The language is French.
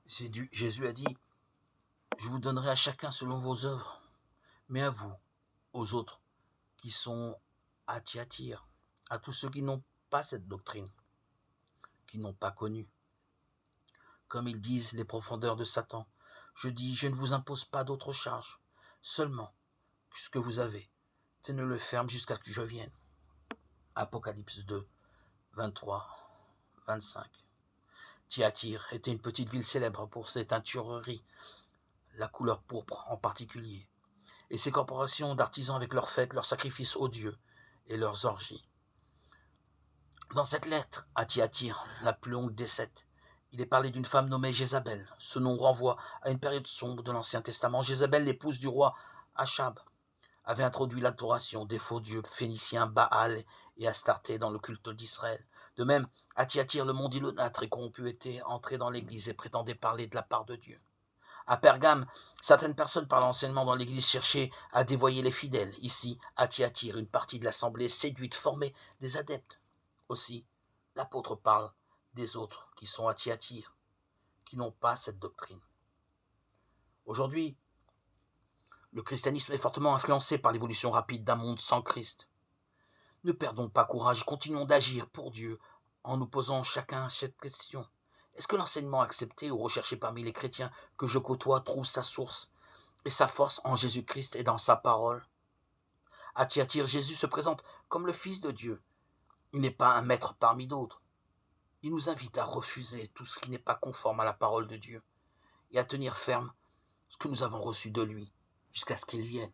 Jésus a dit, je vous donnerai à chacun selon vos œuvres, mais à vous, aux autres qui sont à Thyatire, à tous ceux qui n'ont pas cette doctrine, qui n'ont pas connu. Comme ils disent les profondeurs de Satan, je dis, je ne vous impose pas d'autre charge, seulement ce que vous avez, tenez-le ferme jusqu'à ce que je vienne. Apocalypse 2, 23, 25. Thyatire était une petite ville célèbre pour ses teintureries, la couleur pourpre en particulier, et ses corporations d'artisans avec leurs fêtes, leurs sacrifices aux dieux et leurs orgies. Dans cette lettre à Thyatire, la plus longue des 7, il est parlé d'une femme nommée Jézabel. Ce nom renvoie à une période sombre de l'Ancien Testament. Jézabel, l'épouse du roi Achab, avait introduit l'adoration des faux dieux phéniciens Baal et Astarté dans le culte d'Israël. De même, à Thyatire, le monde idolâtre et corrompu était entré dans l'église et prétendait parler de la part de Dieu. À Pergame, certaines personnes par l'enseignement dans l'église cherchaient à dévoyer les fidèles. Ici, à Thyatire, une partie de l'assemblée séduite formait des adeptes. Aussi, l'apôtre parle des autres qui sont à Thyatire, qui n'ont pas cette doctrine. Aujourd'hui, le christianisme est fortement influencé par l'évolution rapide d'un monde sans Christ. Ne perdons pas courage, continuons d'agir pour Dieu en nous posant chacun cette question. Est-ce que l'enseignement accepté ou recherché parmi les chrétiens que je côtoie trouve sa source et sa force en Jésus-Christ et dans sa parole? À Thyatire, Jésus se présente comme le Fils de Dieu. Il n'est pas un maître parmi d'autres. Il nous invite à refuser tout ce qui n'est pas conforme à la parole de Dieu et à tenir ferme ce que nous avons reçu de lui jusqu'à ce qu'il vienne.